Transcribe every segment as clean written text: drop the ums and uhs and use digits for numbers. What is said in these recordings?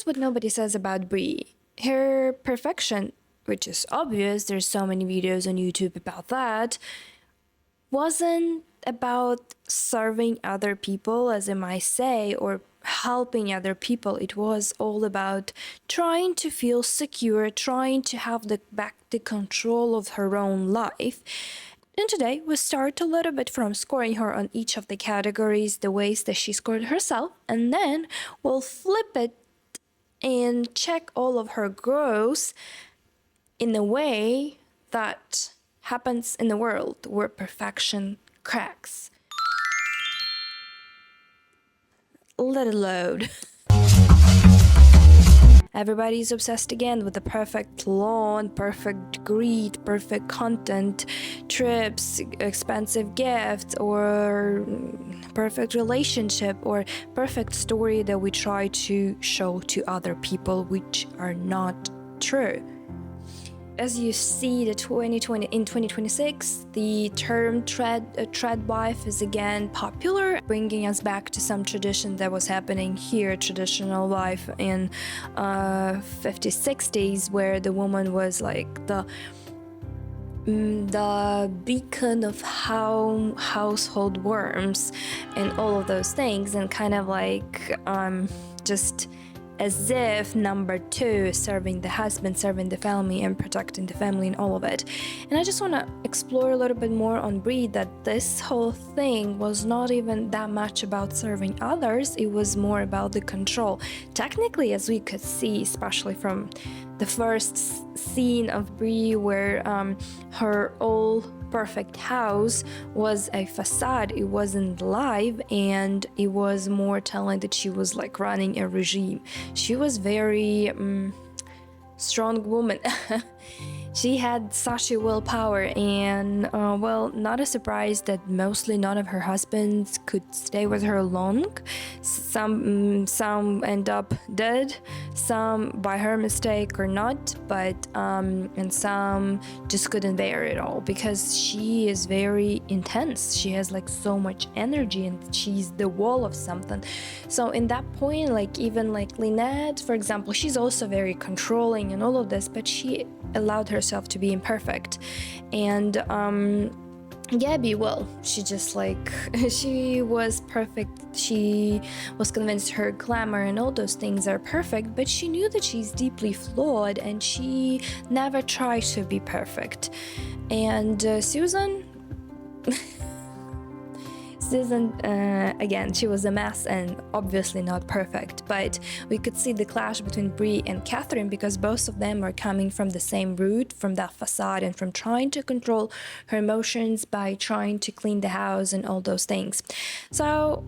here's what nobody says about Bree. Her perfection, which is obvious, there's so many videos on YouTube about that, wasn't about serving other people, as I might say, or helping other people. It was all about trying to feel secure, trying to have back the control of her own life. And today we start a little bit from scoring her on each of the categories, the ways that she scored herself, and then we'll flip it and check all of her growth in a way that happens in the world where perfection cracks. Let it load. Everybody's obsessed again with the perfect lawn, perfect greet, perfect content, trips, expensive gifts, or perfect relationship, or perfect story that we try to show to other people, which are not true. As you see, in 2026, the term trad wife is again popular, bringing us back to some tradition that was happening here, traditional life in 50s, 60s, where the woman was like the beacon of household worms and all of those things, and kind of like just as if number two, serving the husband, serving the family, and protecting the family and all of it. And I just want to explore a little bit more on Bree, that this whole thing was not even that much about serving others, it was more about the control. Technically, as we could see, especially from the first scene of Bree, where her all perfect house was a facade, it wasn't live, and it was more telling that she was like running a regime. She was very strong woman. She had such a willpower, and not a surprise that mostly none of her husbands could stay with her long. Some end up dead, some by her mistake or not, but and some just couldn't bear it all, because she is very intense. She has like so much energy, and she's the wall of something. So in that point, like even like Lynette, for example, she's also very controlling and all of this, but she allowed herself to be imperfect. And Gabby, well, she just like she was perfect. She was convinced her glamour and all those things are perfect, but she knew that she's deeply flawed, and she never tried to be perfect. And Susan again, she was a mess and obviously not perfect, but we could see the clash between Bree and Catherine, because both of them are coming from the same root, from that facade, and from trying to control her emotions by trying to clean the house and all those things. So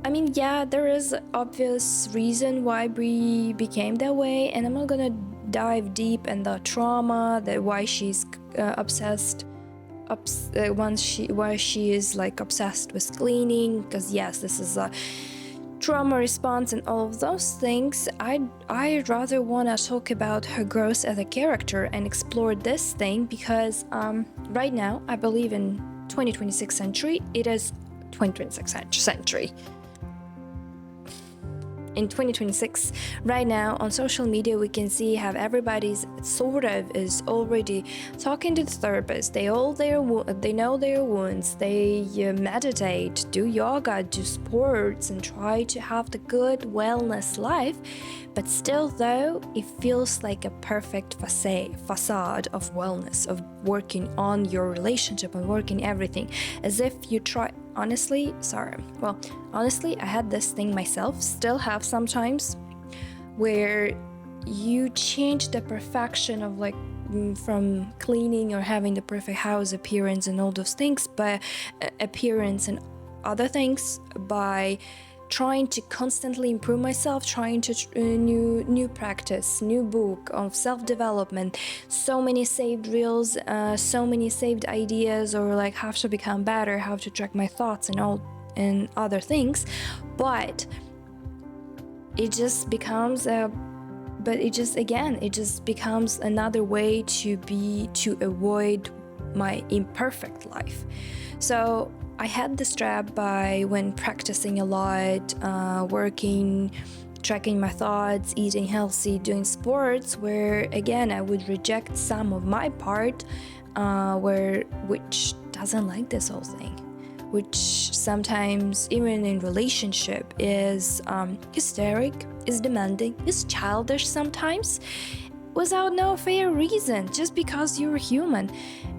I mean, yeah, there is obvious reason why Bree became that way, and I'm not gonna dive deep in the trauma, that why she's obsessed why she is like obsessed with cleaning, because yes, this is a trauma response and all of those things. I rather want to talk about her growth as a character and explore this thing, because right now I believe in 2026 century, it is 2026 century. In 2026, right now on social media, we can see how everybody's sort of is already talking to the therapist. They know their wounds. They meditate, do yoga, do sports, and try to have the good wellness life. But still, though, it feels like a perfect facade of wellness, of working on your relationship and working everything, as if you try. Honestly, I had this thing myself, still have sometimes, where you change the perfection of like from cleaning or having the perfect house appearance and all those things, but appearance and other things, by trying to constantly improve myself, trying to new practice, new book of self-development, so many saved reels, so many saved ideas, or like how to become better, how to track my thoughts and all and other things. But it just becomes it just becomes another way to avoid my imperfect life. So I had this trap by when practicing a lot, working, tracking my thoughts, eating healthy, doing sports, where again I would reject some of my part, which doesn't like this whole thing, which sometimes even in relationship is hysteric, is demanding, is childish sometimes, without no fair reason, just because you're human.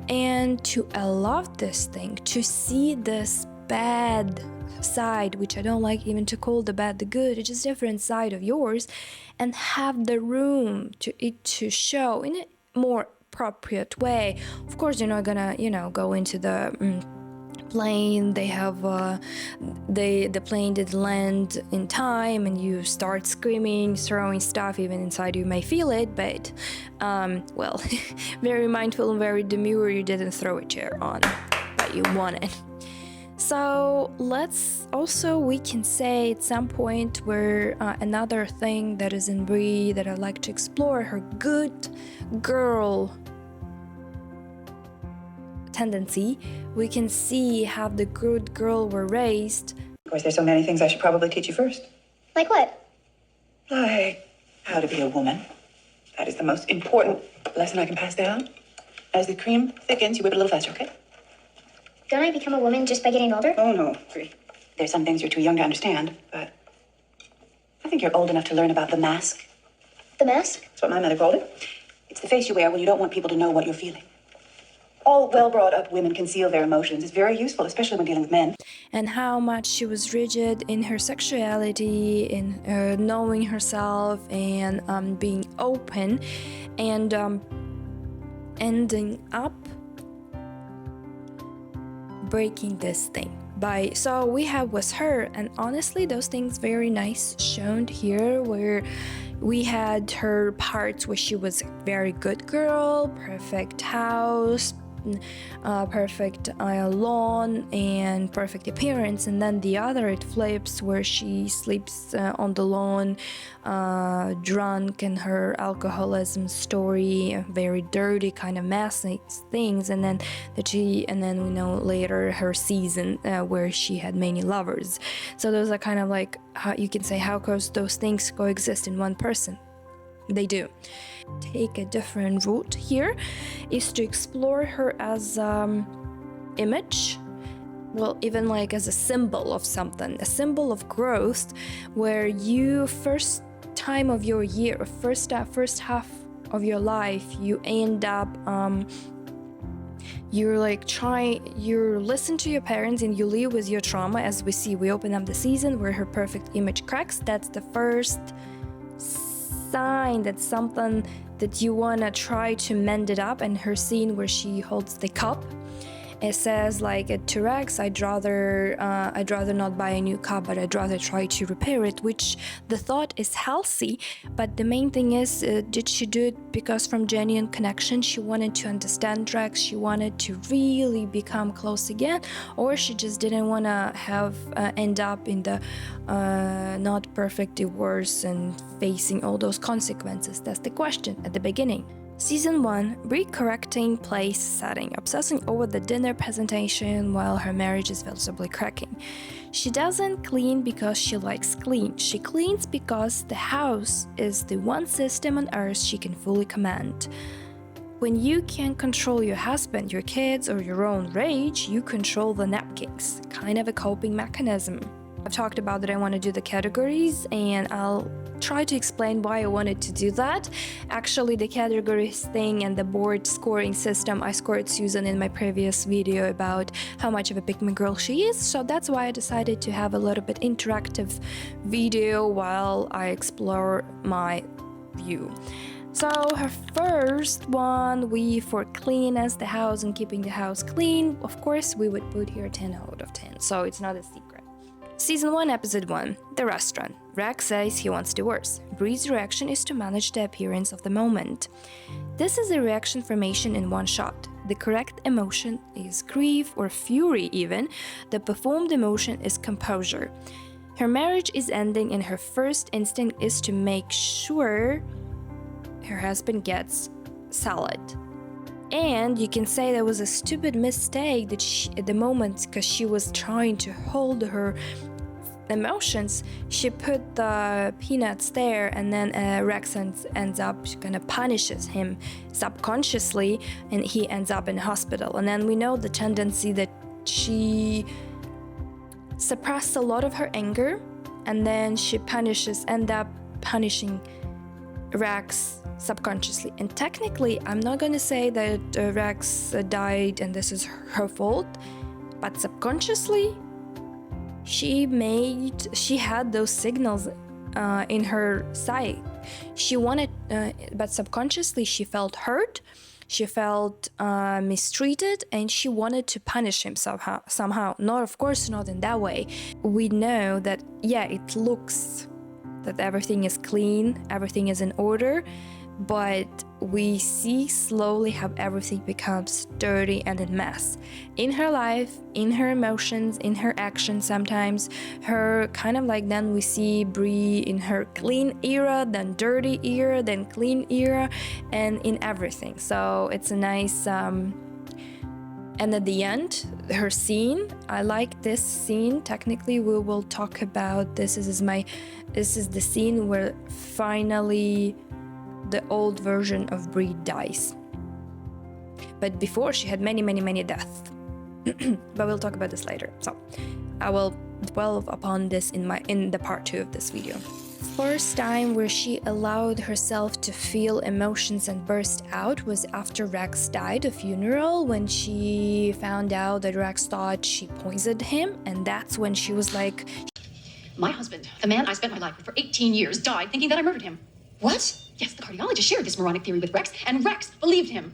And to allow this thing, to see this bad side, which I don't like even to call the bad the good, it's just a different side of yours, and have the room to it to show in a more appropriate way. Of course, you're not gonna, go into the plane. They have the plane did land in time, and you start screaming, throwing stuff. Even inside you may feel it, but well, very mindful and very demure. You didn't throw a chair on, but you wanted. So we can say at some point where another thing that is in Bree that I like to explore, her good girl tendency. We can see how the good girl were raised. Of course, there's so many things I should probably teach you first. Like what? Like how to be a woman. That is the most important lesson I can pass down. As the cream thickens, you whip it a little faster, okay? Don't I become a woman just by getting older? Oh, no, Bree. There's some things you're too young to understand, but I think you're old enough to learn about the mask. The mask? That's what my mother called it. It's the face you wear when you don't want people to know what you're feeling. All well-brought-up women conceal their emotions. It's very useful, especially when dealing with men. And how much she was rigid in her sexuality, in knowing herself, and being open, and ending up breaking this thing. So we have with her, and honestly those things very nice shown here, where we had her parts where she was a very good girl, perfect house, perfect lawn, and perfect appearance, and then the other it flips where she sleeps on the lawn, drunk, and her alcoholism story, very dirty kind of messy things, and then we know later her season where she had many lovers. So those are kind of like, how you can say, how those things coexist in one person. They do. Take a different route here is to explore her as image, well, even like as a symbol of something, a symbol of growth, where you first time of your year, first half of your life, you end up you listen to your parents and you live with your trauma. As we open up the season where her perfect image cracks. That's the first sign that something that you want to try to mend it up. And her scene where she holds the cup, it says like at T-Rex, I'd rather not buy a new cup, but I'd rather try to repair it, which the thought is healthy. But the main thing is, did she do it because from genuine connection, she wanted to understand Drax, she wanted to really become close again, or she just didn't want to have end up in the not perfect divorce and facing all those consequences? That's the question at the beginning. Season 1, Bree correcting place setting, obsessing over the dinner presentation while her marriage is visibly cracking. She doesn't clean because she likes clean. She cleans because the house is the one system on earth she can fully command. When you can't control your husband, your kids, or your own rage, you control the napkins. Kind of a coping mechanism. I've talked about that I want to do the categories, and I'll try to explain why I wanted to do that. Actually, the categories thing and the board scoring system, I scored Susan in my previous video about how much of a pick me girl she is, so that's why I decided to have a little bit interactive video while I explore my view. So her first one, for cleanliness, the house and keeping the house clean, of course we would put here 10 out of 10, so it's not a secret. Season 1, Episode 1, The Restaurant. Rex says he wants divorce. Bree's reaction is to manage the appearance of the moment. This is a reaction formation in one shot. The correct emotion is grief or fury even. The performed emotion is composure. Her marriage is ending and her first instinct is to make sure her husband gets salad. And you can say that was a stupid mistake that at the moment, because she was trying to hold her emotions, she put the peanuts there, and then Rex ends up kind of punishes him subconsciously, and he ends up in hospital. And then we know the tendency that she suppressed a lot of her anger, and then she end up punishing Rex subconsciously. And technically, I'm not gonna say that Rex died and this is her fault, but subconsciously, she had those signals in her sight. She wanted, but subconsciously she felt hurt, she felt mistreated, and she wanted to punish him somehow. Not, of course, not in that way. We know that, yeah, it looks that everything is clean, everything is in order, but we see slowly how everything becomes dirty and a mess. In her life, in her emotions, in her actions sometimes, her kind of like, then we see Bree in her clean era, then dirty era, then clean era, and in everything. So it's a nice, and at the end, her scene, I like this scene. Technically, we will talk about this. This is the scene where finally the old version of Bree dies. But before, she had many deaths. But we'll talk about this later. So I will dwell upon this in the part 2 of this video. First time where she allowed herself to feel emotions and burst out was after Rex died, a funeral, when she found out that Rex thought she poisoned him, and that's when she was like, my husband, the man I spent my life with for 18 years, died thinking that I murdered him. What? Yes, the cardiologist shared this moronic theory with Rex, and Rex believed him.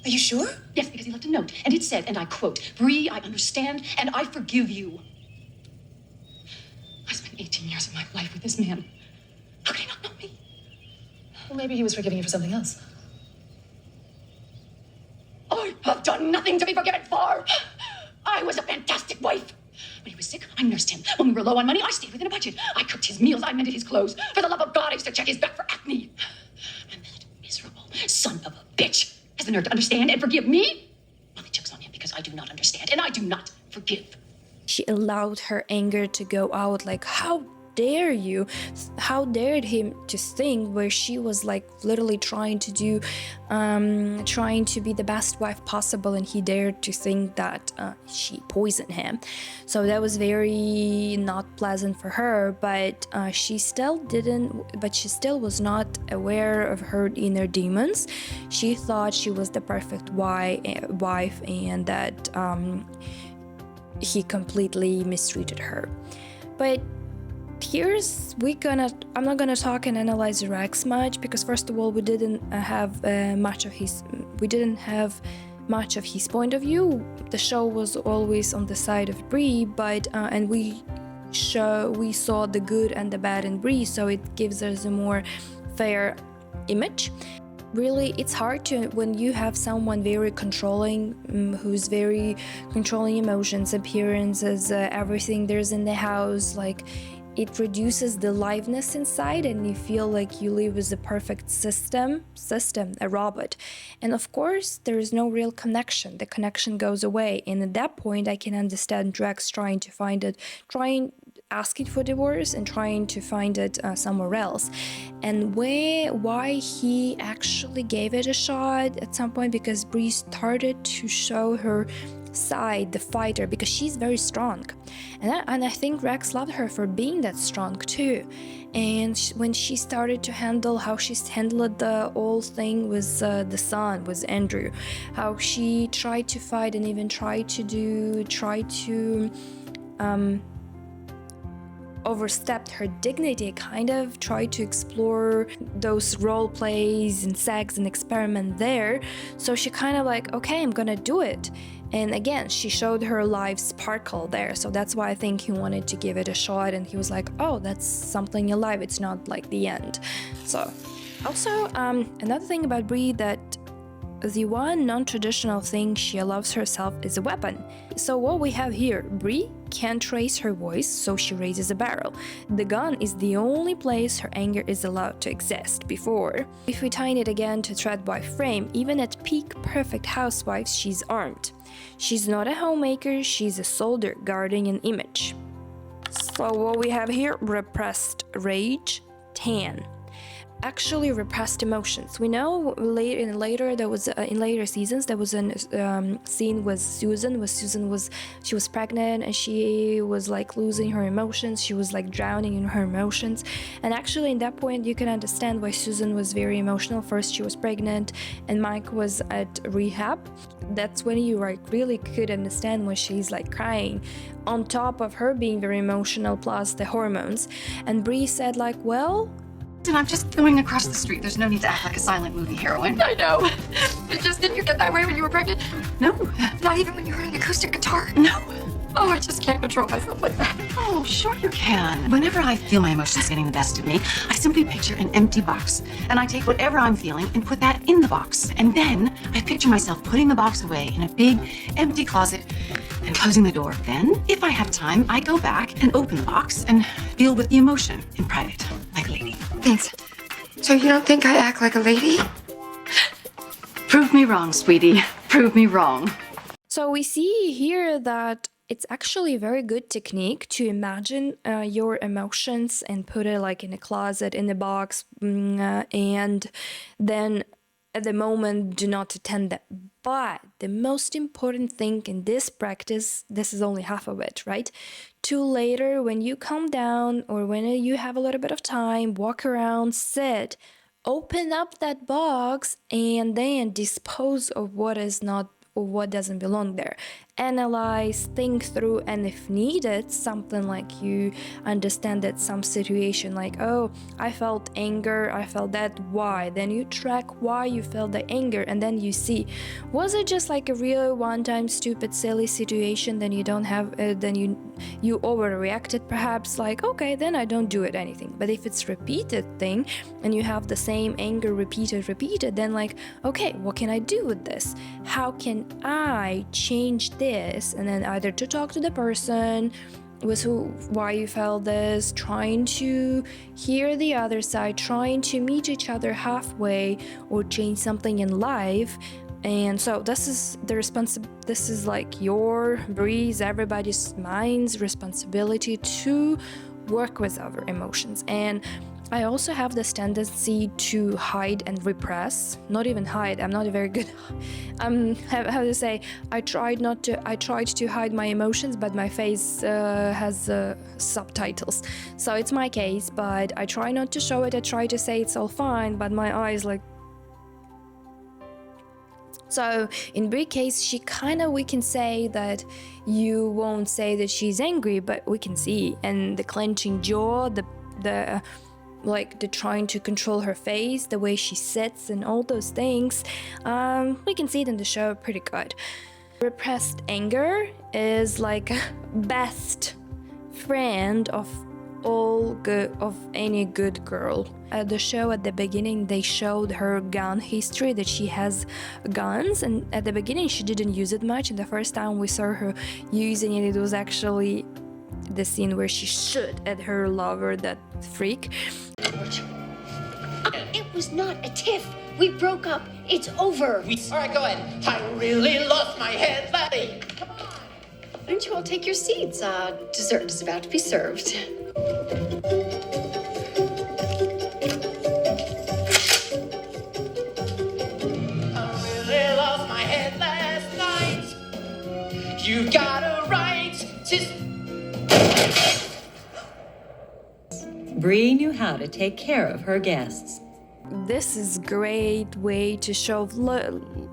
Are you sure? Yes, because he left a note, and it said, and I quote, Bree, I understand, and I forgive you. I spent 18 years of my life with this man. How could he not know me? Well, maybe he was forgiving you for something else. I have done nothing to be forgiven for. I was a fantastic wife. When he was sick, I nursed him. When we were low on money, I stayed within a budget. I cooked his meals, I mended his clothes. For the love of God, I used to check his back for acne. And that miserable son of a bitch has the nerve to understand and forgive me? Well, he jokes on him because I do not understand, and I do not forgive. she allowed her anger to go out, like, how dare you? How dared him to think, where she was like literally trying to do, trying to be the best wife possible, and he dared to think that she poisoned him. So that was very not pleasant for her, but she still was not aware of her inner demons. She thought she was the perfect wife, and that he completely mistreated her. But I'm not gonna talk and analyze Rex much, because first of all, we didn't have much of his point of view. The show was always on the side of Bree, but and we saw the good and the bad in Bree, so it gives us a more fair image. Really, it's hard to, when you have someone very controlling, who's very controlling emotions, appearances, everything there's in the house, like, it reduces the liveness inside, and you feel like you live with a perfect system, a robot. And of course, there is no real connection. The connection goes away. And at that point, I can understand Rex asking for divorce and trying to find it somewhere else. And why he actually gave it a shot at some point, because Bree started to show her side, the fighter, because she's very strong, and I think Rex loved her for being that strong too. And when she started to handle how she handled the whole thing with the son, with Andrew, how she tried to fight and even tried to overstepped her dignity, kind of tried to explore those role plays and sex and experiment there. So she kind of like, okay, I'm gonna do it. And again, she showed her life sparkle there. So that's why I think he wanted to give it a shot, and he was like, oh, that's something alive, it's not like the end. So also, another thing about Bree, that the one non-traditional thing she allows herself is a weapon. So what we have here, Bree can't raise her voice, so she raises a barrel. The gun is the only place her anger is allowed to exist before. If we tie it again to Threadwife frame, even at peak perfect housewives, she's armed. She's not a homemaker, she's a soldier guarding an image. So what we have here, repressed rage, 10. Actually repressed emotions. We know in later seasons there was a scene with Susan. She was pregnant and she was like losing her emotions. She was like drowning in her emotions. And actually in that point you can understand why Susan was very emotional. First she was pregnant and Mike was at rehab. That's when you like really could understand when she's like crying on top of her being very emotional plus the hormones. And Bree said like, well, And I'm just going across the street. There's no need to act like a silent movie heroine. I know. It just didn't you get that way when you were pregnant? No. Not even when you heard an acoustic guitar? No. Oh, I just can't control myself like that. Oh, sure you can. Whenever I feel my emotions getting the best of me, I simply picture an empty box. And I take whatever I'm feeling and put that in the box. And then I picture myself putting the box away in a big, empty closet and closing the door. Then, if I have time, I go back and open the box and deal with the emotion in private, like a lady. Thanks. So you don't think I act like a lady? Prove me wrong, sweetie. Prove me wrong. so we see here that it's actually a very good technique to imagine your emotions and put it like in a closet, in a box, and then at the moment do not attend that. But the most important thing in this practice, this is only half of it, right? To later, when you calm down or when you have a little bit of time, walk around, sit, open up that box and then dispose of what is not or what doesn't belong there. Analyze, think through, and if needed, something like you understand that some situation like, oh, I felt anger, I felt that, why? Then you track why you felt the anger, and then you see, was it just like a real one-time stupid silly situation, then you don't have, then you overreacted perhaps, like, okay, then I don't do it anything. But if it's repeated thing, and you have the same anger repeated, then like, okay, what can I do with this? How can I change this? And then either to talk to the person with why you felt this, trying to hear the other side, trying to meet each other halfway or change something in life. And so this is this is like your, Bree's, everybody's mind's responsibility to work with our emotions. And I also have this tendency to hide and repress. Not even hide, I'm not a very good how to say, I tried to hide my emotions, but my face has subtitles, so it's my case. But I try not to show it. I try to say it's all fine, but my eyes like. So in Bree's case, she we can say that you won't say that she's angry, but we can see, and the clenching jaw, the like the trying to control her face, the way she sits and all those things, we can see it in the show pretty good. Repressed anger is like best friend of any good girl. At the show at the beginning, they showed her gun history, that she has guns, and at the beginning she didn't use it much, and the first time we saw her using it, it was actually the scene where she shot at her lover, that freak. It was not a tiff. We broke up. It's over. All right, go ahead. I really lost my head, laddie. Come on. Why don't you all take your seats? Dessert is about to be served. I really lost my head last night. You got a right to... Bree knew how to take care of her guests. This is great way to show,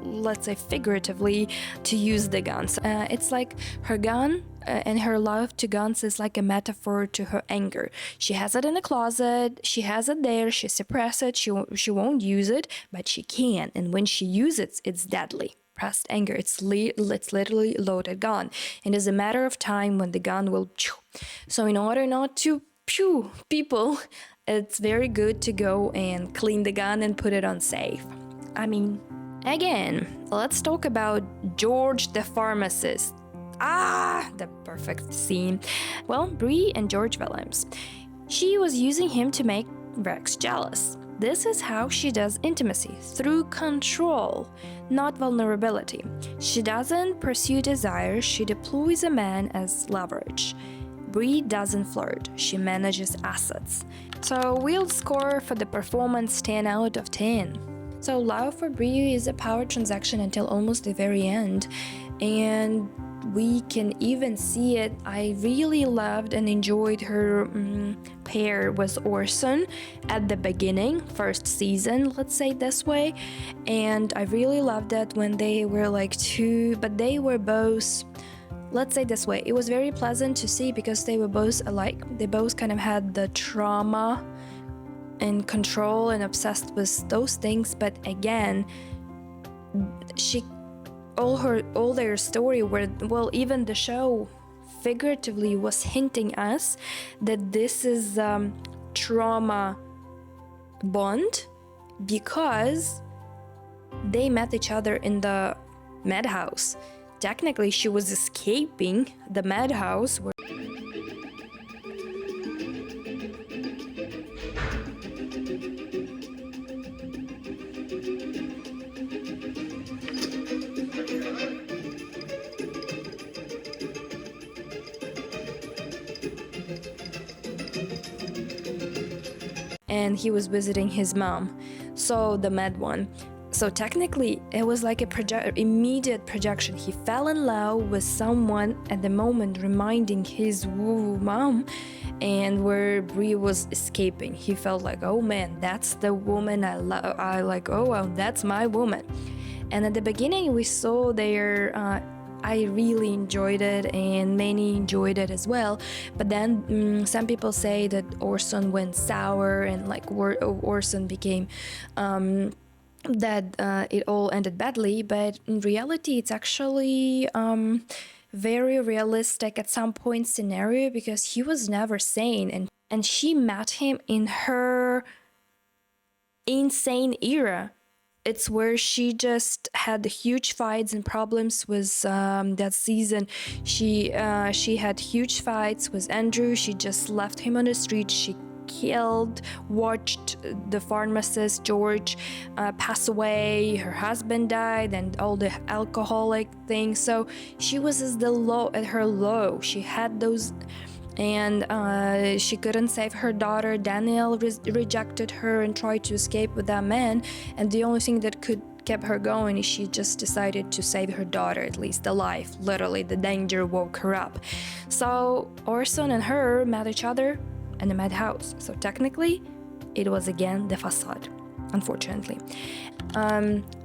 let's say figuratively, to use the guns. It's like her gun and her love to guns is like a metaphor to her anger. She has it in the closet, she has it there, she suppresses it, she won't use it, but she can. And when she uses it, it's deadly. Repressed anger, it's literally loaded gun. And it's a matter of time when the gun will pew. So in order not to pew people, it's very good to go and clean the gun and put it on safe. I mean, again, let's talk about George the Pharmacist. The perfect scene. Well, Bree and George Williams. She was using him to make Rex jealous. This is how she does intimacy, through control, not vulnerability. She doesn't pursue desire, she deploys a man as leverage. Bree doesn't flirt, she manages assets. So we'll score for the performance 10 out of 10. So love for Bree is a power transaction until almost the very end, and we can even see it. I really loved and enjoyed her pair with Orson at the beginning, first season, let's say this way, and I really loved that when they were like two, but they were both, let's say this way, it was very pleasant to see because they were both alike. They both kind of had the trauma and control and obsessed with those things, but again, all their story were, well, even the show figuratively was hinting us that this is trauma bond because they met each other in the madhouse. Technically, she was escaping the madhouse. And he was visiting his mom, so the mad one. So technically, it was like a immediate projection. He fell in love with someone at the moment, reminding his woo mom, and where Bree was escaping, he felt like, oh man, that's the woman I love. I like, oh well, that's my woman. And at the beginning, we saw their. I really enjoyed it, and many enjoyed it as well. But then some people say that Orson went sour, and like Orson became. That it all ended badly, but in reality it's actually very realistic at some point scenario, because he was never sane, and she met him in her insane era. It's where she just had huge fights and problems with that season. She had huge fights with Andrew. She just left him on the street. She watched the pharmacist George pass away, her husband died, and all the alcoholic things. So she was at her low. She had those, and she couldn't save her daughter. Danielle rejected her and tried to escape with that man, and the only thing that kept her going is she just decided to save her daughter, at least alive. Literally, the danger woke her up. So Orson and her met each other in the madhouse. So technically, it was again the Facade, unfortunately.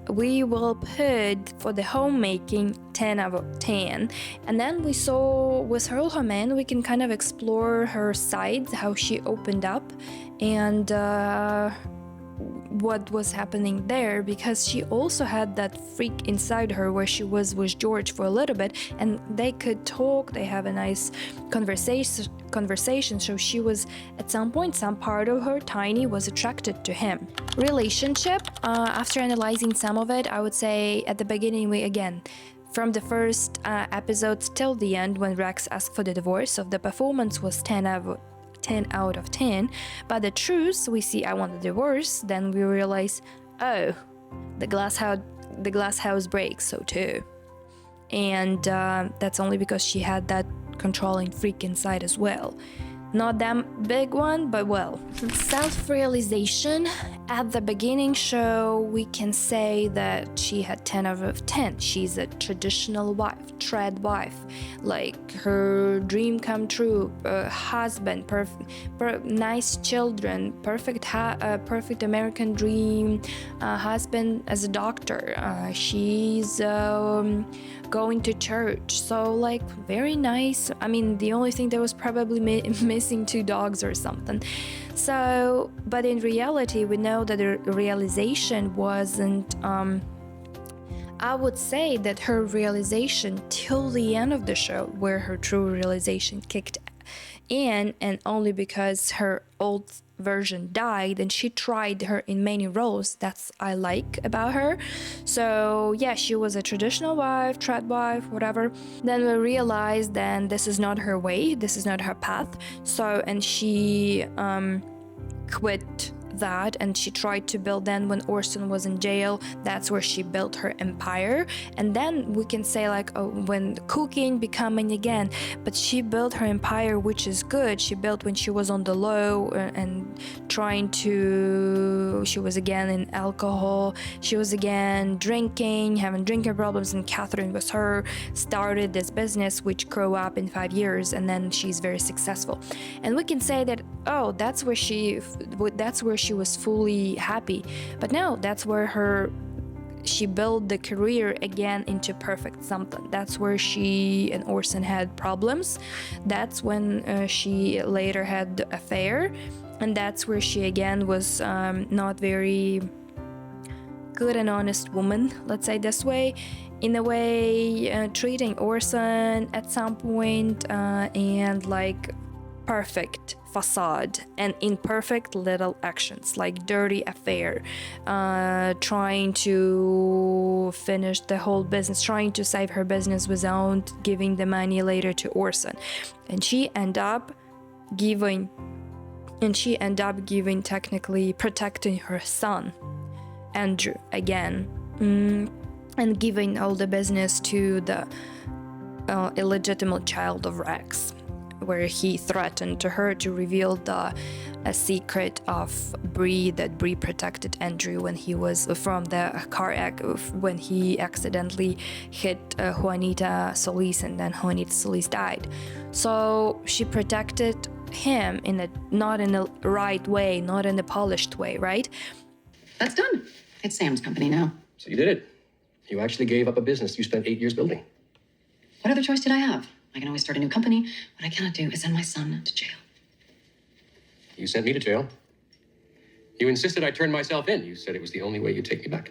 We will put for the homemaking 10 out of 10. And then we saw with her man, we can kind of explore her sides, how she opened up, and what was happening there, because she also had that freak inside her where she was with George for a little bit, and they could talk, they have a nice conversation. So she was, at some point, some part of her, Tiny, was attracted to him. Relationship, after analyzing some of it, I would say at the beginning, from the first episodes till the end, when Rex asked for the divorce, so the performance was 10 out of 10, but the truth, we see I want a divorce, then we realize, oh, the glass house breaks, so too. And that's only because she had that controlling freak inside as well. Not that big one, but well. Self-realization. At the beginning show, we can say that she had 10 out of 10. She's a traditional wife, trad wife. Like, her dream come true, husband, nice children, perfect American dream, husband as a doctor. She's going to church, so like very nice. I mean, the only thing that was probably missing 2 dogs or something. So, but in reality, we know that the realization wasn't, I would say that her realization till the end of the show, where her true realization kicked in, and only because her old version died and she tried her in many roles. That's I like about her. So yeah, she was a traditional wife, trad wife, whatever. Then we realized then this is not her way, this is not her path. So, and she quit that, and she tried to build. Then when Orson was in jail, that's where she built her empire. And then we can say like, oh, when cooking becoming again, but she built her empire, which is good. She built when she was on the low and trying to, she was again in alcohol, she was again drinking, having drinking problems, and Catherine was her, started this business which grew up in 5 years, and then she's very successful. And we can say that, oh, that's where she was fully happy. But no, that's where she built the career again into perfect something. That's where she and Orson had problems. That's when she later had the affair, and that's where she again was not very good and honest woman, let's say this way, in a way treating Orson at some point and like perfect facade and imperfect little actions like dirty affair, trying to finish the whole business, trying to save her business without giving the money later to Orson. And she ended up giving technically protecting her son Andrew again, and giving all the business to the illegitimate child of Rex, where he threatened to her to reveal the secret of Bree, that Bree protected Andrew when he was from the car when he accidentally hit Juanita Solis, and then Juanita Solis died. So she protected him not in a right way, not in a polished way, right? That's done. It's Sam's company now. So you did it. You actually gave up a business you spent 8 years building. What other choice did I have? I can always start a new company. What I cannot do is send my son to jail. You sent me to jail. You insisted I turn myself in. You said it was the only way you'd take me back.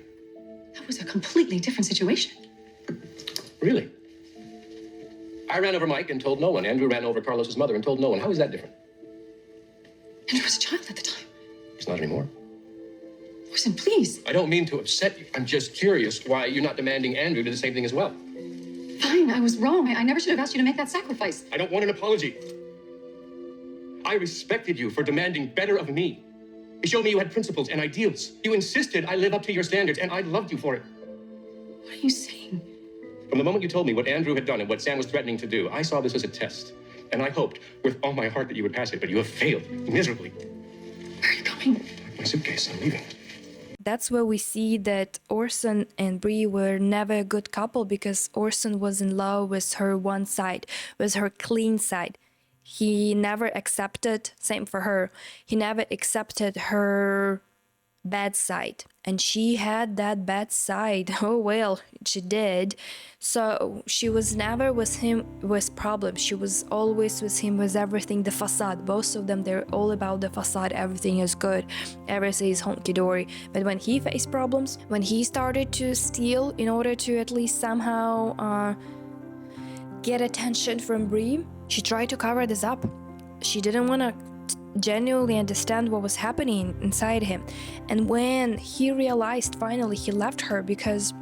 That was a completely different situation. Really? I ran over Mike and told no one. Andrew ran over Carlos's mother and told no one. How is that different? Andrew was a child at the time. He's not anymore. Orson, please. I don't mean to upset you. I'm just curious why you're not demanding Andrew do the same thing as well. Fine, I was wrong. I never should have asked you to make that sacrifice. I don't want an apology. I respected you for demanding better of me. You showed me you had principles and ideals. You insisted I live up to your standards, and I loved you for it. What are you saying? From the moment you told me what Andrew had done and what Sam was threatening to do, I saw this as a test. And I hoped with all my heart that you would pass it, but you have failed miserably. Where are you going? My suitcase, I'm leaving. That's where we see that Orson and Bree were never a good couple, because Orson was in love with her one side, with her clean side. He never accepted, same for her, he never accepted her bad side. And she had that bad side. Oh well, she did. So she was never with him with problems. She was always with him with everything, the facade. Both of them, they're all about the facade. Everything is good. Everything is honky-dory. But when he faced problems, when he started to steal in order to at least somehow get attention from Bree, she tried to cover this up. She didn't want to genuinely understand what was happening inside him. And when he realized, finally he left her, because,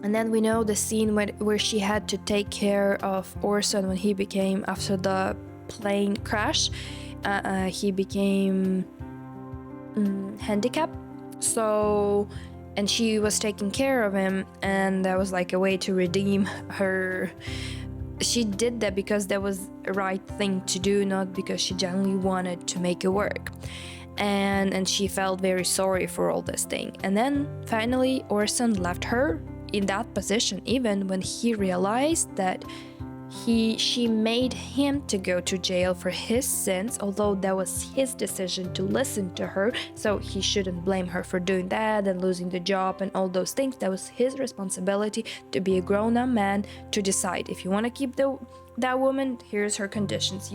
and then we know the scene where she had to take care of Orson when he became, after the plane crash, he became handicapped. So, and she was taking care of him, and that was like a way to redeem her. She did that because that was the right thing to do, not because she genuinely wanted to make it work. And she felt very sorry for all this thing. And then finally Orson left her in that position, even when he realized that she made him to go to jail for his sins, although that was his decision to listen to her, so he shouldn't blame her for doing that and losing the job and all those things. That was his responsibility to be a grown-up man, to decide if you want to keep that woman, here's her conditions.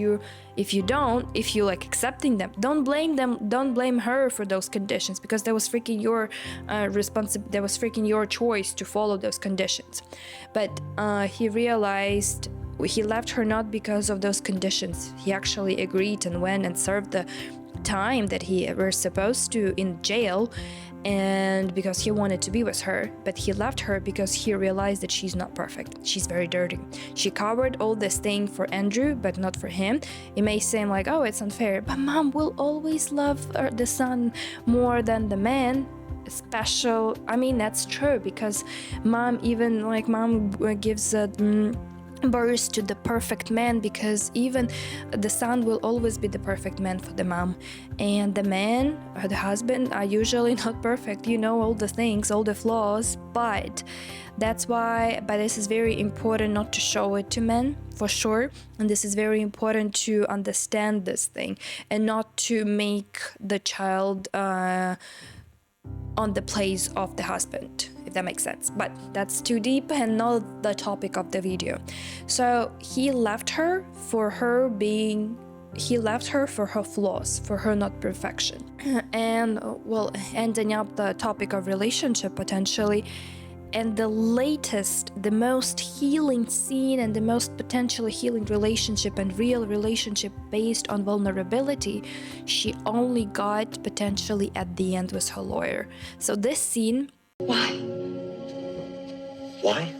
If you like accepting them, don't blame her for those conditions, because that was freaking your that was freaking your choice to follow those conditions. But he realized he left her not because of those conditions. He actually agreed and went and served the time that he was supposed to in jail, and because he wanted to be with her, but he left her because he realized that she's not perfect. She's very dirty. She covered all this thing for Andrew, but not for him. It may seem like, oh, it's unfair, but mom will always love the son more than the man. Special. I mean, that's true, because mom gives birth to the perfect man, because even the son will always be the perfect man for the mom, and the man or the husband are usually not perfect. You know, all the things, all the flaws, but that's why, but this is very important not to show it to men, for sure, and this is very important to understand this thing and not to make the child on the place of the husband, if that makes sense. But that's too deep and not the topic of the video. So he left her for her flaws, for her not perfection. And ending up the topic of relationship potentially, and the latest, the most healing scene and the most potentially healing relationship and real relationship based on vulnerability, she only got potentially at the end with her lawyer. So this scene... Why? Why?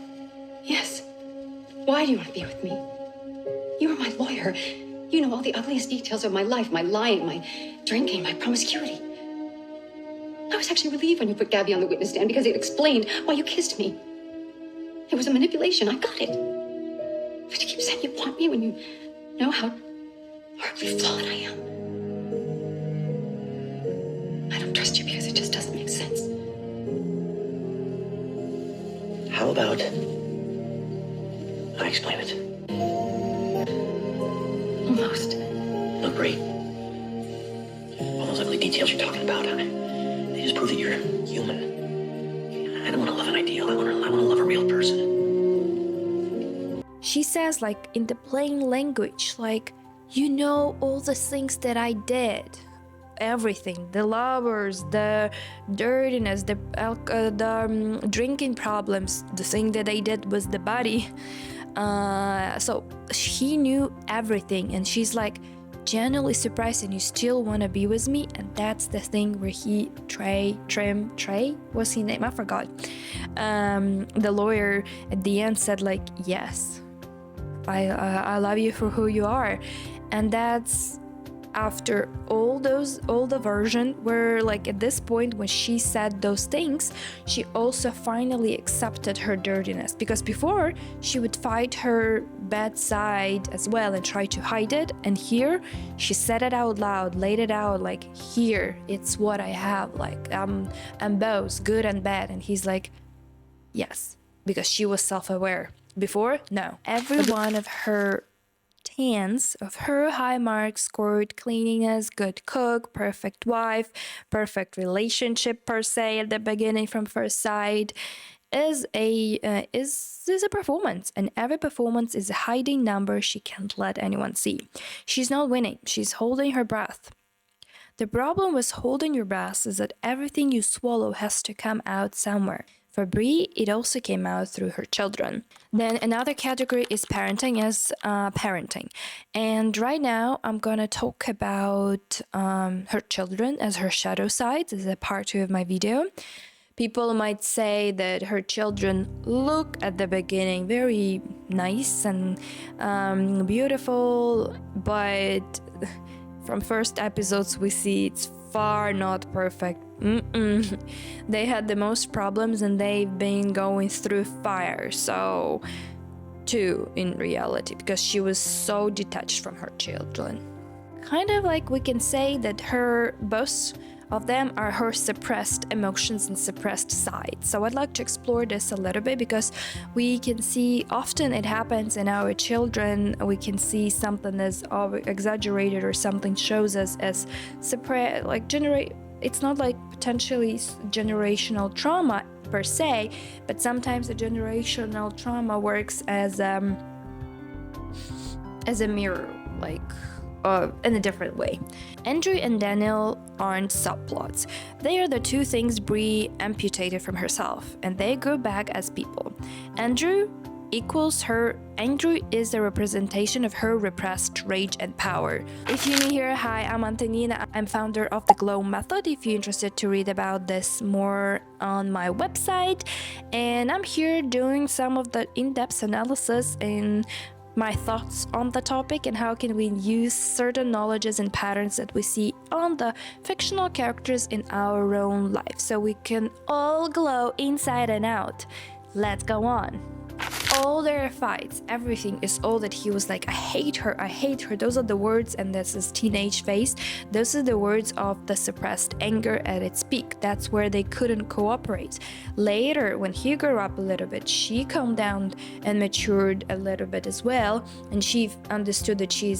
Yes. Why do you want to be with me? You are my lawyer. You know all the ugliest details of my life, my lying, my drinking, my promiscuity. I was actually relieved when you put Gabby on the witness stand because it explained why you kissed me. It was a manipulation. I got it. But you keep saying you want me when you know how horribly flawed I am. I don't trust you because it just doesn't make sense. How about I explain it? Almost. Look, Bree. All those ugly details you're talking about, they just prove that you're human. I don't want to love an ideal. I want to love a real person. She says, like, in the plain language, like, you know all the things that I did. Everything, the lovers, the dirtiness, the drinking problems, the thing that I did was the body. So she knew everything, and she's like genuinely surprised, and you still want to be with me. And that's the thing where Trey, what's his name? I forgot. The lawyer at the end said, like, yes, I love you for who you are. And that's after all the version where, like, at this point when she said those things, she also finally accepted her dirtiness, because before she would fight her bad side as well and try to hide it, and here she said it out loud, laid it out, like, here, it's what I have, like, I'm both good and bad. And he's like, yes, because she was self-aware. Before, no. Every one of her of her high marks scored: cleanliness, good cook, perfect wife, perfect relationship per se at the beginning from first sight, is a performance, and every performance is a hiding number she can't let anyone see. She's not winning, she's holding her breath. The problem with holding your breath is that everything you swallow has to come out somewhere. For Bree, it also came out through her children. Then another category is parenting, And right now, I'm gonna talk about her children as her shadow sides, as a part 2 of my video. People might say that her children look at the beginning very nice and beautiful, but from first episodes we see it's far not perfect. They had the most problems and they've been going through fire, so too in reality, because she was so detached from her children. Kind of like we can say that both of them are her suppressed emotions and suppressed sides. So I'd like to explore this a little bit, because we can see often it happens in our children. We can see something that's exaggerated or something shows us as suppressed, like it's not like potentially generational trauma per se, but sometimes the generational trauma works as a mirror, like in a different way. Andrew and Danielle aren't subplots. They are the two things Bree amputated from herself, and they grew back as people. Andrew equals her anger is a representation of her repressed rage and power. If you're new here, hi, I'm Antonina. I'm founder of the Glow Method. If you're interested to read about this more on my website, and I'm here doing some of the in-depth analysis and my thoughts on the topic and how can we use certain knowledges and patterns that we see on the fictional characters in our own life so we can all glow inside and out. Let's go on. All their fights, everything is all that he was like, I hate her. Those are the words, and that's his teenage face. Those are the words of the suppressed anger at its peak. That's where they couldn't cooperate. Later, when he grew up a little bit, she calmed down and matured a little bit as well, and she understood that she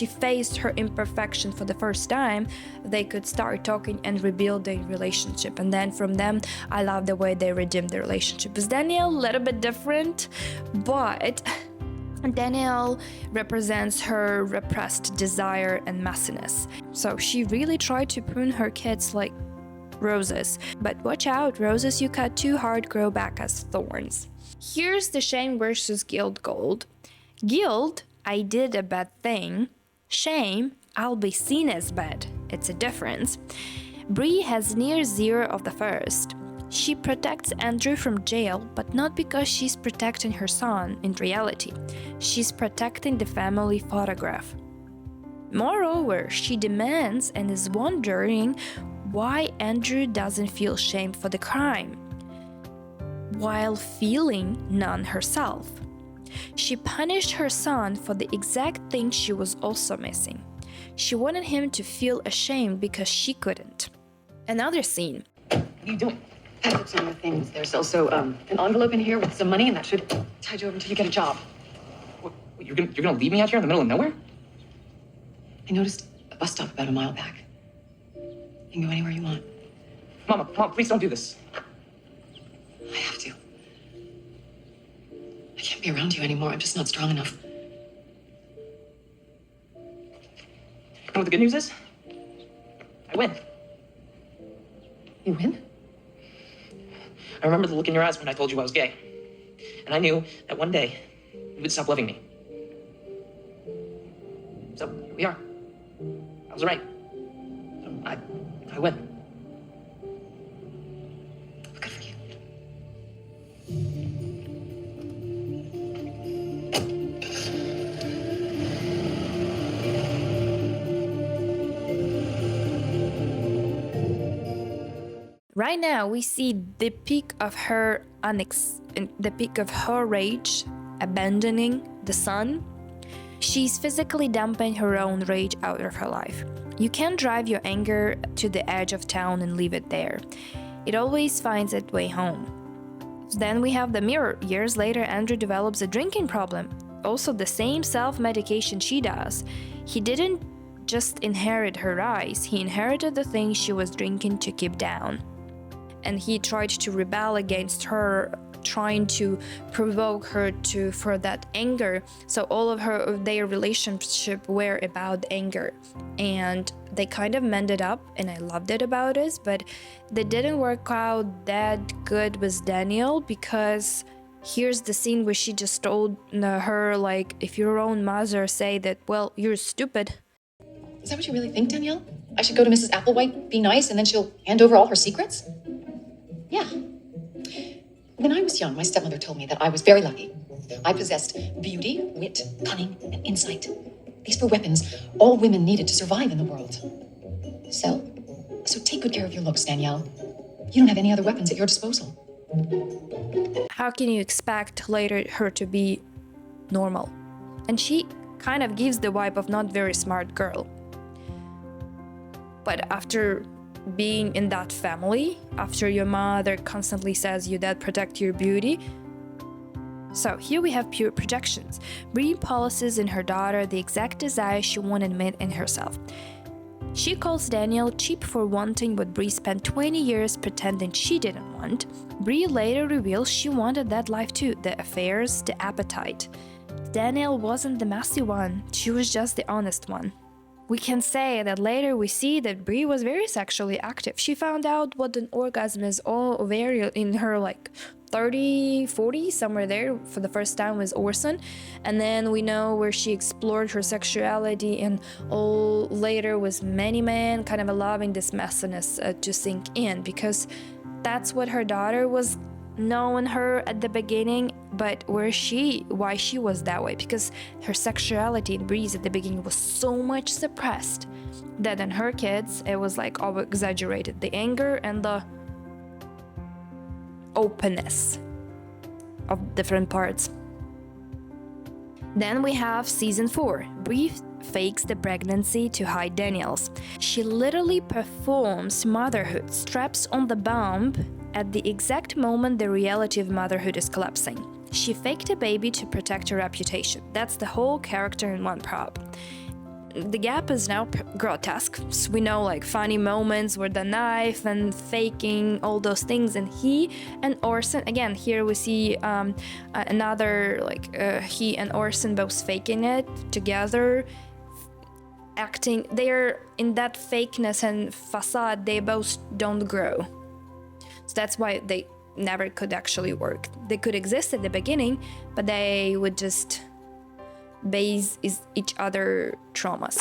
faced her imperfection for the first time. They could start talking and rebuild their relationship, and then from them I love the way they redeemed the relationship. With Danielle, a little bit different, but Danielle represents her repressed desire and messiness. So she really tried to prune her kids like roses, but watch out, roses you cut too hard grow back as thorns. Here's the shame versus guilt gold. Guilt, I did a bad thing. Shame, I'll be seen as bad. It's a difference. Bree has near zero of the first. She protects Andrew from jail, but not because she's protecting her son in reality. She's protecting the family photograph. Moreover, she demands and is wondering why Andrew doesn't feel shame for the crime, while feeling none herself. She punished her son for the exact thing she was also missing. She wanted him to feel ashamed because she couldn't. Another scene. What are you doing? I took some of the things. There's also an envelope in here with some money, and that should tide you over until you get a job. What, you're gonna leave me out here in the middle of nowhere? I noticed a bus stop about a mile back. You can go anywhere you want. Mama, please don't do this. I have to. I can't be around you anymore. I'm just not strong enough. You know what the good news is? I win. You win? I remember the look in your eyes when I told you I was gay. And I knew that one day you would stop loving me. So, here we are. I was right. So, I win. Good for you. Right now, we see the peak of her rage, abandoning the son. She's physically dumping her own rage out of her life. You can't drive your anger to the edge of town and leave it there. It always finds its way home. Then we have the mirror. Years later, Andrew develops a drinking problem. Also the same self-medication she does. He didn't just inherit her vice, he inherited the things she was drinking to keep down. And he tried to rebel against her, trying to provoke her for that anger. So all of their relationship were about anger, and they kind of mended up, and I loved it about us. But they didn't work out that good with Danielle, because here's the scene where she just told her, like, if your own mother say that, well, you're stupid. Is that what you really think, Danielle? I should go to Mrs. Applewhite, be nice, and then she'll hand over all her secrets? Yeah. When I was young, my stepmother told me that I was very lucky. I possessed beauty, wit, cunning, and insight. These were weapons all women needed to survive in the world. So take good care of your looks, Danielle. You don't have any other weapons at your disposal. How can you expect later her to be normal? And she kind of gives the vibe of not very smart girl. But after being in that family, after your mother constantly says you that protect your beauty. So here we have pure projections. Bree polishes in her daughter the exact desire she won't admit in herself. She calls Danielle cheap for wanting what Bree spent 20 years pretending she didn't want. Bree later reveals she wanted that life too, the affairs, the appetite. Danielle wasn't the messy one, she was just the honest one. we can say that later we see that Bree was very sexually active. She found out what an orgasm is all very in her like 30, 40, somewhere there for the first time with Orson. And then we know where she explored her sexuality and all later with many men, kind of allowing this messiness to sink in, because that's what her daughter was knowing her at the beginning, but why she was that way, because her sexuality in Bree's at the beginning was so much suppressed that in her kids it was like over exaggerated, the anger and the openness of different parts. Then we have season 4. Bree fakes the pregnancy to hide Danielle's. She literally performs motherhood, straps on the bomb at the exact moment the reality of motherhood is collapsing. She faked a baby to protect her reputation. That's the whole character in one prop. The gap is now grotesque. So we know like funny moments with the knife and faking all those things, and he and Orson, again here we see another like he and Orson both faking it together, acting. They're in that fakeness and facade, they both don't grow. So that's why they never could actually work. They could exist at the beginning, but they would just base each other traumas.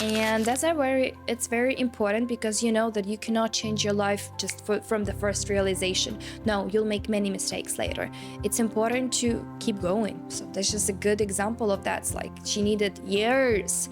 And that's it's very important, because you know that you cannot change your life just from the first realization. No, you'll make many mistakes later. It's important to keep going. So that's just a good example of that. It's like she needed years.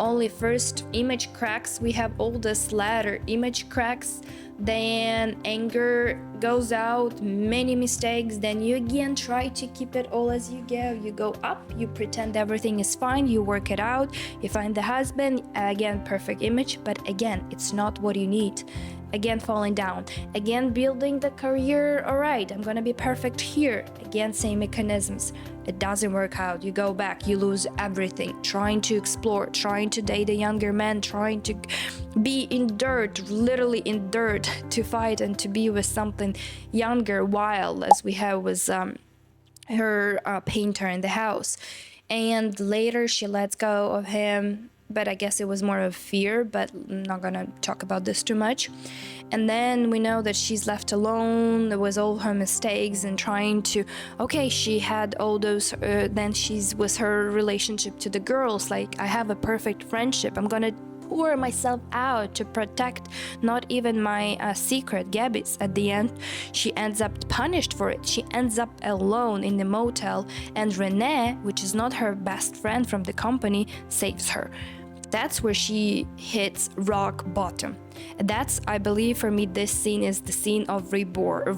Only first image cracks, we have all this latter image cracks, then anger goes out, many mistakes, then you again try to keep it all as you go up, you pretend everything is fine, you work it out, you find the husband, again perfect image, but again it's not what you need. Again falling down, again building the career, all right, I'm gonna be perfect here, again same mechanisms. It doesn't work out, you go back, you lose everything, trying to explore, trying to date a younger man, trying to be in dirt, literally in dirt, to fight and to be with something younger, wild, as we have with her painter in the house. And later she lets go of him, but I guess it was more of fear, but I'm not gonna talk about this too much. And then we know that she's left alone with all her mistakes and trying to, okay, she had all those, then she's with her relationship to the girls, like I have a perfect friendship, I'm gonna pour myself out to protect not even my secret, Gabby's. At the end, she ends up punished for it. She ends up alone in the motel, and Renee, which is not her best friend from the company, saves her. That's where she hits rock bottom. That's, I believe, for me, this scene is the scene of rebirth.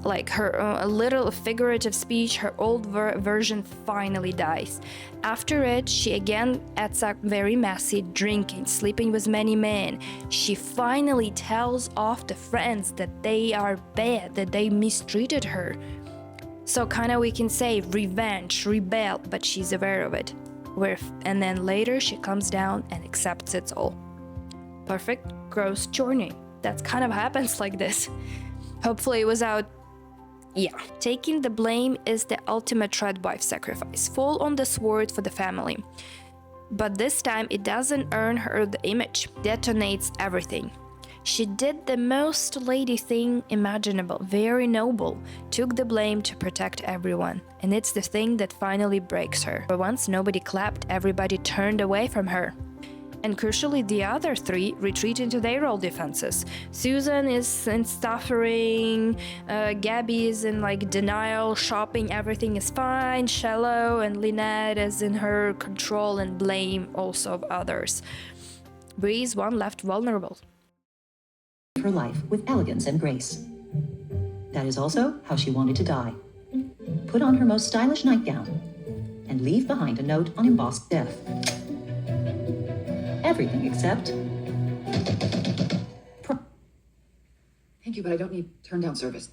Like her a little figurative speech, her old version finally dies. After it, she again ends up very messy, drinking, sleeping with many men. She finally tells off the friends that they are bad, that they mistreated her. So kind of we can say revenge, rebel, but she's aware of it. And then later she comes down and accepts it all. Perfect growth journey. That kind of happens like this. Hopefully without taking the blame is the ultimate wife sacrifice. Fall on the sword for the family. But this time it doesn't earn her the image. Detonates everything. She did the most lady thing imaginable, very noble, took the blame to protect everyone. And it's the thing that finally breaks her. For once nobody clapped, everybody turned away from her. And crucially, the other three retreat into their old defenses. Susan is in suffering, Gabby is in like denial, shopping, everything is fine, shallow, and Lynette is in her control and blame also of others. Bree's one left vulnerable. Her life with elegance and grace. That is also how she wanted to die. Put on her most stylish nightgown and leave behind a note on embossed death. Everything except... Thank you, but I don't need turn-down service.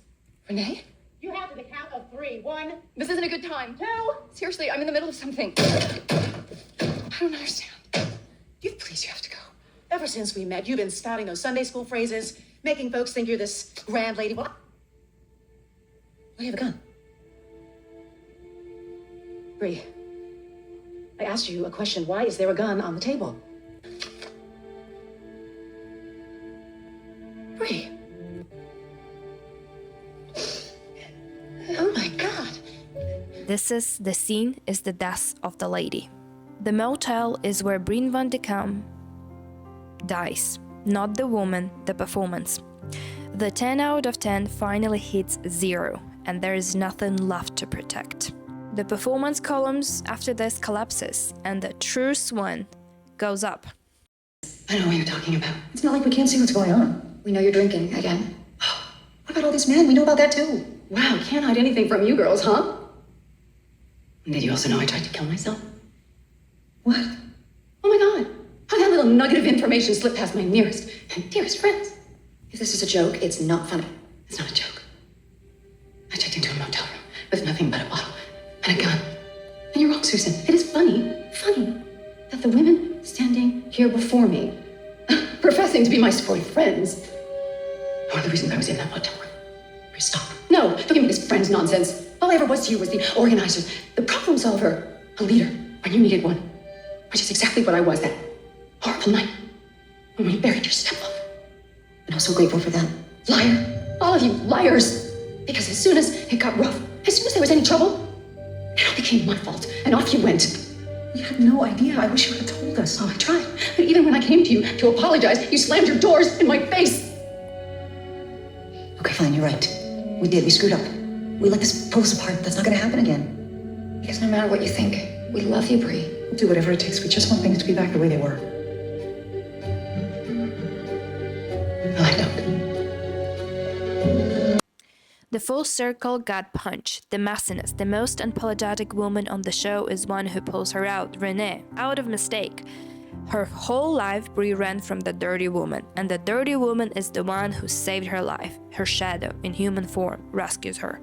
Renee? You have to the count of 3. 1. This isn't a good time. 2. Seriously, I'm in the middle of something. I don't understand. Please, you have to go. Ever since we met, you've been spouting those Sunday school phrases, making folks think you're this grand lady. What? Well, you have a gun. Bree, I asked you a question. Why is there a gun on the table? Bree. Oh my God. The scene is the death of the lady. The motel is where Bree Van de Kamp dies. Not the woman, the performance. The 10 out of 10 finally hits 0, and there is nothing left to protect. The performance columns after this collapses, and the truest one goes up. I know what you're talking about. It's not like we can't see what's going on. We know you're drinking again. What about all these men? We know about that too. Wow, can't hide anything from you girls, huh? And did you also know I tried to kill myself? What? Oh my God. How that little nugget of information slipped past my nearest and dearest friends. If this is a joke, it's not funny. It's not a joke. I checked into a motel room with nothing but a bottle and a gun. And you're wrong, Susan. It is funny that the women standing here before me, professing to be my sporty friends, One of the reasons I was in that motel room. Bree, stop. no, don't give me this friends nonsense. All I ever was to you was the organizer, the problem solver, a leader when you needed one. Which is exactly what I was that horrible night when you buried your stepmother. And I'm so grateful for that. Liar. All of you liars. Because as soon as it got rough, as soon as there was any trouble, it all became my fault, and off you went. We had no idea. I wish you had told us. Oh, I tried. But even when I came to you to apologize, you slammed your doors in my face. Okay, fine, you're right. We did. We screwed up. We let this pull us apart. That's not gonna happen again. Because no matter what you think, we love you, Bree. We'll do whatever it takes. We just want things to be back the way they were. No, I don't. The full circle got punched. The messiness, the most unapologetic woman on the show is one who pulls her out, Renee, out of mistake. Her whole life, Bree ran from the dirty woman, and the dirty woman is the one who saved her life. Her shadow, in human form, rescues her.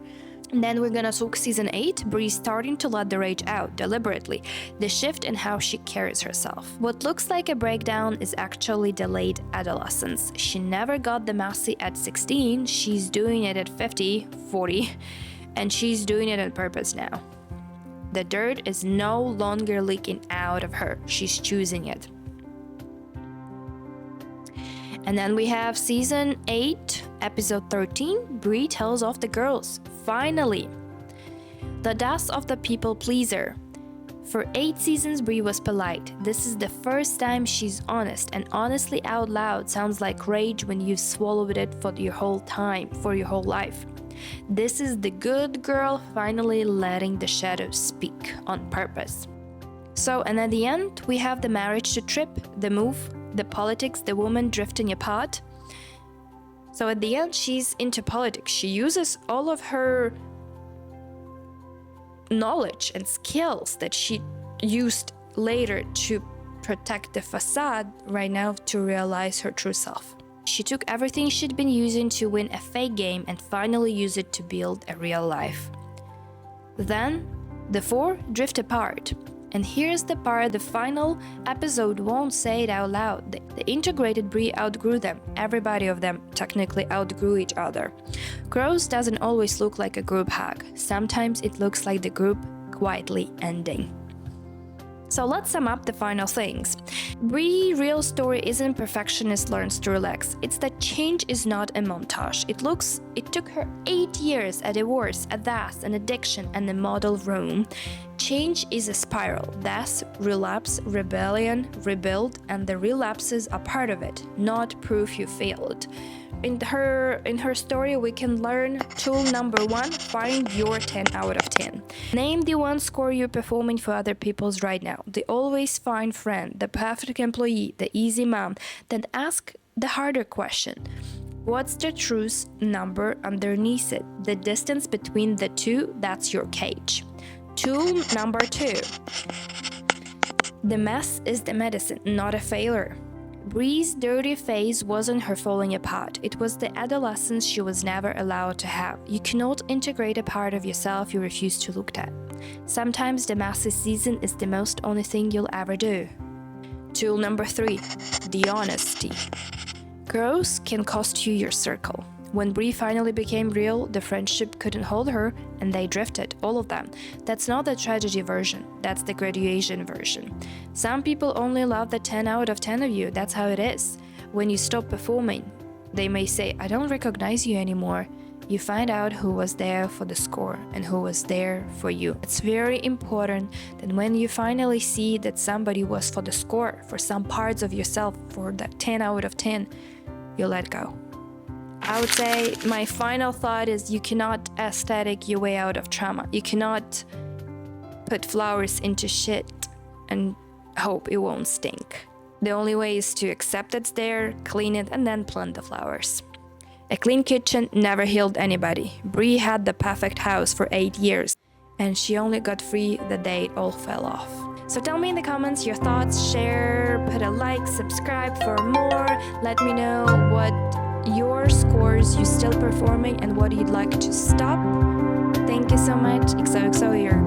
And then we're gonna talk season 8, Bree starting to let the rage out, deliberately. The shift in how she carries herself. What looks like a breakdown is actually delayed adolescence. She never got the messy at 16, she's doing it at 50, 40, and she's doing it on purpose now. The dirt is no longer leaking out of her, she's choosing it. And then we have season 8, episode 13, Bree tells off the girls. Finally! The death of the people pleaser. For 8 seasons, Bree was polite. This is the first time she's honest, and honestly out loud sounds like rage when you've swallowed it for your whole life. This is the good girl finally letting the shadows speak on purpose. So, and at the end, we have the marriage to trip, the move, the politics, the woman drifting apart. So at the end, she's into politics. She uses all of her knowledge and skills that she used later to protect the facade right now to realize her true self. She took everything she'd been using to win a fake game and finally used it to build a real life. Then, the 4 drift apart. And here's the part the final episode won't say it out loud. The integrated Bree outgrew them. Everybody of them technically outgrew each other. Growth doesn't always look like a group hug. Sometimes it looks like the group quietly ending. So let's sum up the final things. Bree's real story isn't perfectionist learns to relax. It's that change is not a montage. It took her 8 years, a divorce, a death, an addiction, and a model room. Change is a spiral. Death, relapse, rebellion, rebuild, and the relapses are part of it, not proof you failed. In her story, we can learn tool number 1, find your 10 out of 10. Name the one score you're performing for other people's right now. The always fine friend, the perfect employee, the easy mom. Then ask the harder question. What's the truth number underneath it? The distance between the two, that's your cage. Tool number 2. The mess is the medicine, not a failure. Bree's dirty phase wasn't her falling apart, it was the adolescence she was never allowed to have. You cannot integrate a part of yourself you refuse to look at. Sometimes the messy season is the most honest thing you'll ever do. Tool number 3, the honesty. Growth can cost you your circle. When Bree finally became real, the friendship couldn't hold her and they drifted, all of them. That's not the tragedy version, that's the graduation version. Some people only love the 10 out of 10 of you, that's how it is. When you stop performing, they may say, I don't recognize you anymore. You find out who was there for the score and who was there for you. It's very important that when you finally see that somebody was for the score, for some parts of yourself, for that 10 out of 10, you let go. I would say my final thought is you cannot aesthetic your way out of trauma. You cannot put flowers into shit and hope it won't stink. The only way is to accept it's there, clean it, and then plant the flowers. A clean kitchen never healed anybody. Bree had the perfect house for 8 years, and she only got free the day it all fell off. So tell me in the comments your thoughts, share, put a like, subscribe for more. Let me know what your scores you still performing and what you'd like to stop. Thank you so much. XOXO, your